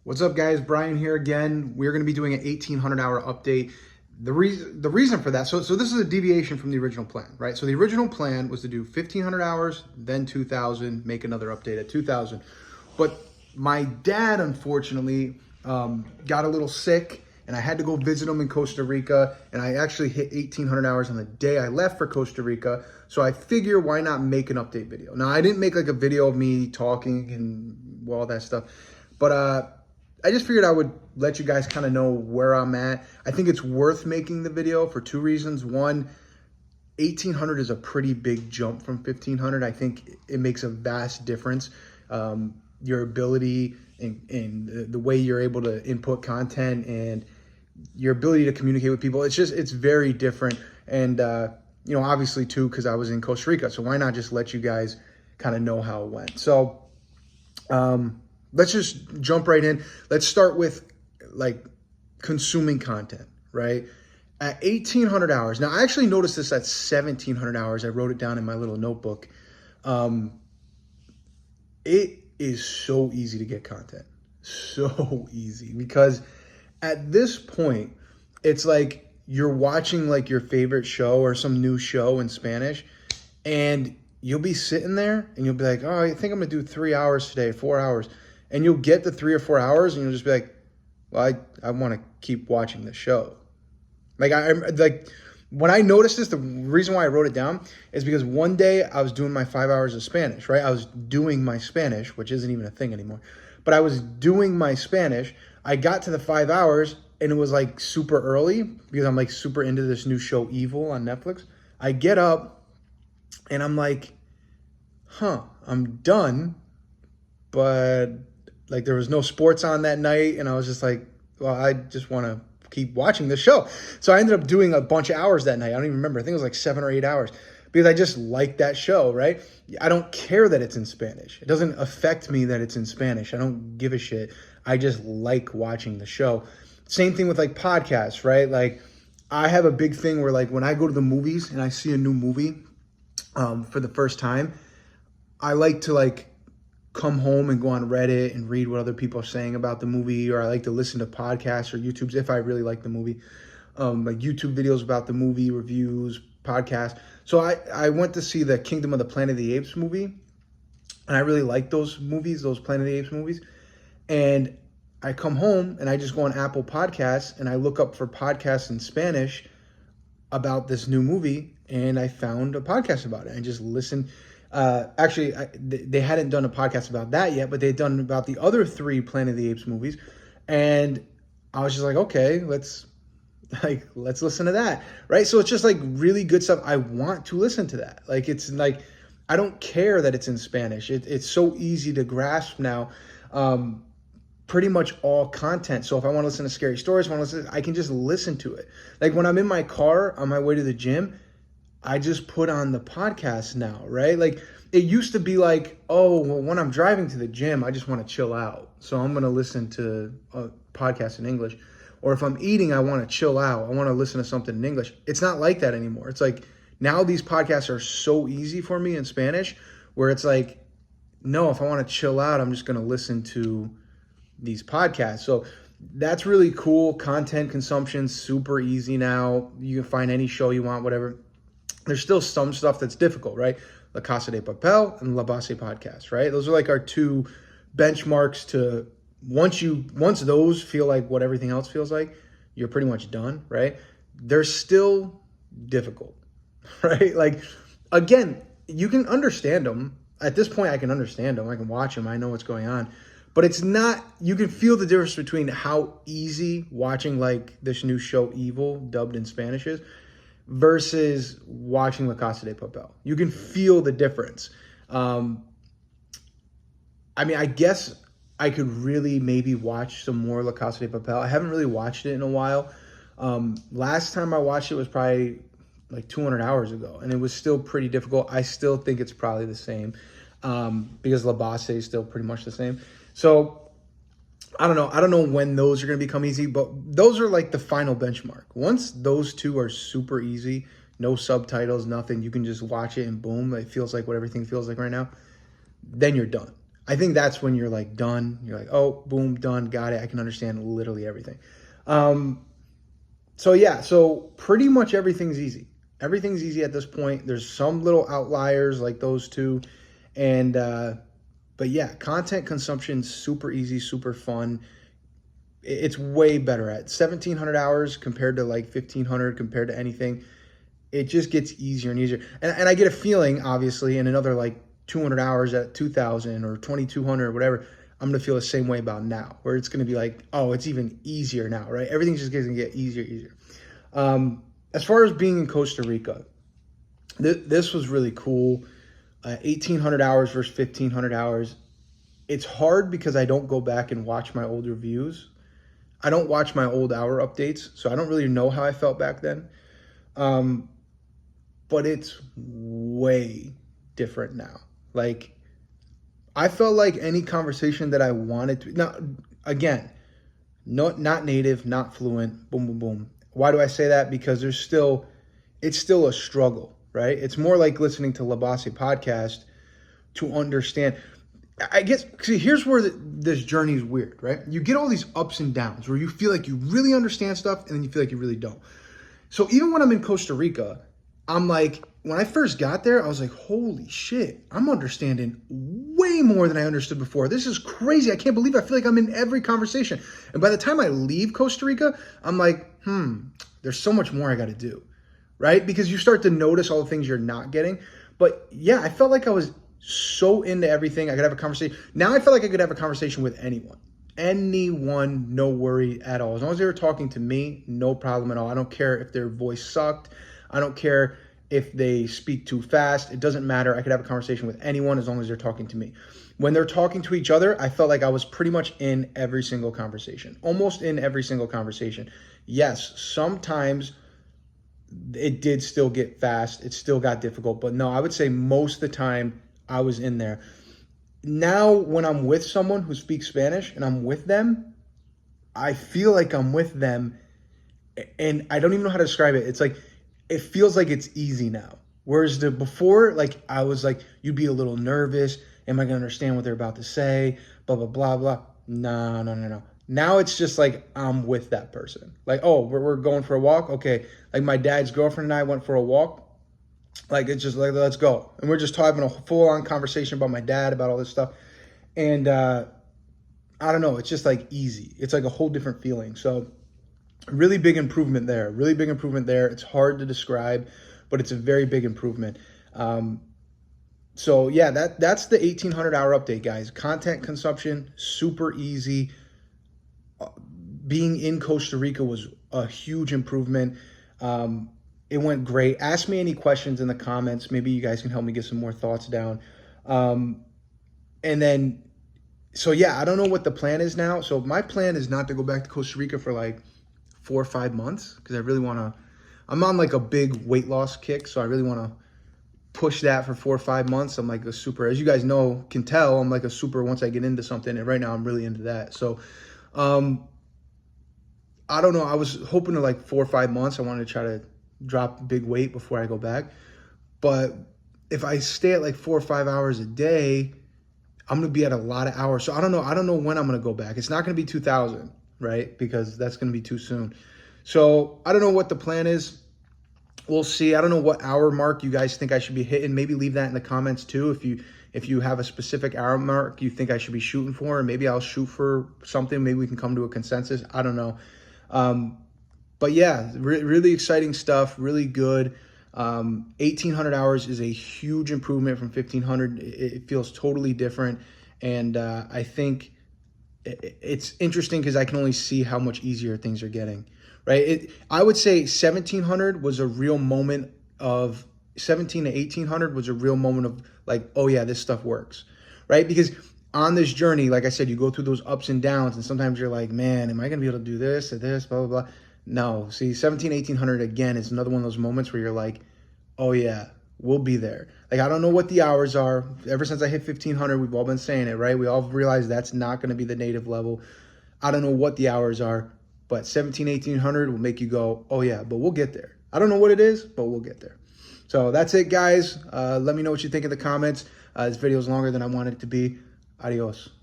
What's up, guys? Brian here again. We're going to be doing an 1,800-hour update. The reason for that, so this is a deviation from the original plan, right? So the original plan was to do 1,500 hours, then 2,000, make another update at 2,000. But my dad, unfortunately, got a little sick, and I had to go visit him in Costa Rica, and I actually hit 1,800 hours on the day I left for Costa Rica. So I figure, why not make an update video? Now, I didn't make like a video of me talking and all that stuff, but I just figured I would let you guys kind of know where I'm at. I think it's worth making the video for two reasons. One, 1,800 is a pretty big jump from 1,500. I think it makes a vast difference. Your ability and the way you're able to input content and your ability to communicate with people, it's very different. And, obviously too, because I was in Costa Rica. So why not just let you guys kind of know how it went? So, let's just jump right in. Let's start with like consuming content, right? At 1,800 hours. Now, I actually noticed this at 1,700 hours. I wrote it down in my little notebook. It is so easy to get content. So easy. Because at this point, it's like you're watching like your favorite show or some new show in Spanish, and you'll be sitting there and you'll be like, oh, I think I'm going to do 3 hours today, 4 hours. And you'll get the 3 or 4 hours and you'll just be like, well, I want to keep watching the show. Like when I noticed this, the reason why I wrote it down is because one day I was doing my 5 hours of Spanish, right? I was doing my Spanish, which isn't even a thing anymore, but I was doing my Spanish. I got to the 5 hours and it was like super early because I'm like super into this new show, Evil, on Netflix. I get up and I'm like, I'm done, but like there was no sports on that night, and I was just like, well, I just want to keep watching this show. So I ended up doing a bunch of hours that night. I don't even remember. I think it was like 7 or 8 hours because I just like that show, right? I don't care that it's in Spanish. It doesn't affect me that it's in Spanish. I don't give a shit. I just like watching the show. Same thing with like podcasts, right? Like I have a big thing where like when I go to the movies and I see a new movie for the first time, I like to like come home and go on Reddit and read what other people are saying about the movie, or I like to listen to podcasts or YouTubes if I really like the movie, like YouTube videos about the movie, reviews, podcasts. So I went to see the Kingdom of the Planet of the Apes movie, and I really like those movies, those Planet of the Apes movies. And I come home and I just go on Apple Podcasts and I look up for podcasts in Spanish about this new movie, and I found a podcast about it and just listened. Actually, they hadn't done a podcast about that yet, but they'd done about the other 3 Planet of the Apes movies. And I was just like, okay, let's listen to that. Right. So it's just like really good stuff. I want to listen to that. Like, it's like, I don't care that it's in Spanish. It's so easy to grasp now. Pretty much all content. So if I want to listen to scary stories, I can just listen to it. Like when I'm in my car on my way to the gym, I just put on the podcast now, right? Like it used to be like, oh, well, when I'm driving to the gym, I just want to chill out. So I'm going to listen to a podcast in English. Or if I'm eating, I want to chill out. I want to listen to something in English. It's not like that anymore. It's like now these podcasts are so easy for me in Spanish where it's like, no, if I want to chill out, I'm just going to listen to these podcasts. So that's really cool. Content consumption, super easy now. You can find any show you want, whatever. There's still some stuff that's difficult, right? La Casa de Papel and La Base podcast, right? Those are like our 2 benchmarks to once those feel like what everything else feels like, you're pretty much done, right? They're still difficult, right? Like, again, you can understand them. At this point, I can understand them. I can watch them. I know what's going on. But it's not, you can feel the difference between how easy watching like this new show, Evil, dubbed in Spanish is, versus watching La Casa de Papel. You can feel the difference. I mean, I guess I could really maybe watch some more La Casa de Papel. I haven't really watched it in a while. Last time I watched it was probably like 200 hours ago, and it was still pretty difficult. I still think it's probably the same because La Base is still pretty much the same. So I don't know. I don't know when those are going to become easy, but those are like the final benchmark. Once those 2 are super easy, no subtitles, nothing, you can just watch it and boom, it feels like what everything feels like right now, then you're done. I think that's when you're like done. You're like, oh, boom, done, got it. I can understand literally everything. So yeah, so pretty much everything's easy. Everything's easy at this point. There's some little outliers like those two, and but yeah, content consumption super easy, super fun. It's way better at 1,700 hours compared to like 1,500 compared to anything. It just gets easier and easier. And I get a feeling, obviously, in another like 200 hours at 2,000 or 2,200 or whatever, I'm going to feel the same way about now, where it's going to be like, oh, it's even easier now, right? Everything's just going to get easier. As far as being in Costa Rica, this was really cool. 1,800 hours versus 1,500 hours. It's hard because I don't go back and watch my old reviews. I don't watch my old hour updates, so I don't really know how I felt back then. But it's way different now. Like, I felt like any conversation that I wanted to, now, again, not native, not fluent, boom, boom, boom. Why do I say that? Because it's still a struggle, right? It's more like listening to Labasi podcast to understand. I guess, see, here's where this journey is weird, right? You get all these ups and downs where you feel like you really understand stuff and then you feel like you really don't. So even when I'm in Costa Rica, I'm like, when I first got there, I was like, holy shit, I'm understanding way more than I understood before. This is crazy. I can't believe it. I feel like I'm in every conversation. And by the time I leave Costa Rica, I'm like, there's so much more I got to do, right? Because you start to notice all the things you're not getting. But yeah, I felt like I was so into everything. I could have a conversation. Now I feel like I could have a conversation with anyone. Anyone, no worry at all. As long as they were talking to me, no problem at all. I don't care if their voice sucked. I don't care if they speak too fast. It doesn't matter. I could have a conversation with anyone as long as they're talking to me. When they're talking to each other, I felt like I was pretty much in every single conversation, almost in every single conversation. Yes, sometimes it did still get fast. It still got difficult, but no, I would say most of the time I was in there. Now, when I'm with someone who speaks Spanish and I'm with them, I feel like I'm with them and I don't even know how to describe it. It's like, it feels like it's easy now. Whereas before, like, I was like, you'd be a little nervous. Am I going to understand what they're about to say? Blah, blah, blah, blah. No. Now it's just like, I'm with that person. Like, oh, we're going for a walk. Okay. Like my dad's girlfriend and I went for a walk. Like, it's just like, let's go. And we're just having a full-on conversation about my dad, about all this stuff. And I don't know. It's just like easy. It's like a whole different feeling. So really big improvement there. Really big improvement there. It's hard to describe, but it's a very big improvement. So yeah, that's the 1,800 hour update, guys. Content consumption, super easy. Being in Costa Rica was a huge improvement. It went great. Ask me any questions in the comments. Maybe you guys can help me get some more thoughts down. And then, so yeah, I don't know what the plan is now. So my plan is not to go back to Costa Rica for like 4 or 5 months because I really want to, I'm on like a big weight loss kick. So I really want to push that for 4 or 5 months. I'm like a super, as you guys know, can tell, I'm like a super once I get into something. And right now I'm really into that. So, I don't know. I was hoping to like 4 or 5 months. I wanted to try to drop big weight before I go back. But if I stay at like 4 or 5 hours a day, I'm going to be at a lot of hours. So I don't know. I don't know when I'm going to go back. It's not going to be 2,000, right? Because that's going to be too soon. So I don't know what the plan is. We'll see. I don't know what hour mark you guys think I should be hitting. Maybe leave that in the comments too. If you have a specific hour mark you think I should be shooting for, and maybe I'll shoot for something. Maybe we can come to a consensus. I don't know. But yeah, really exciting stuff, really good. 1,800 hours is a huge improvement from 1,500. It feels totally different. And I think it's interesting because I can only see how much easier things are getting, right? I would say 1,700 was a real moment of, 17 to 1,800 was a real moment of like, oh yeah, this stuff works, right? Because on this journey, like I said, you go through those ups and downs, and sometimes you're like, man, am I going to be able to do this or this, blah, blah, blah. No, see, 17, 1,800, again, is another one of those moments where you're like, oh, yeah, we'll be there. Like, I don't know what the hours are. Ever since I hit 1,500, we've all been saying it, right? We all realize that's not going to be the native level. I don't know what the hours are, but 17, 1,800 will make you go, oh, yeah, but we'll get there. I don't know what it is, but we'll get there. So that's it, guys. Let me know what you think in the comments. This video is longer than I wanted it to be. Adios.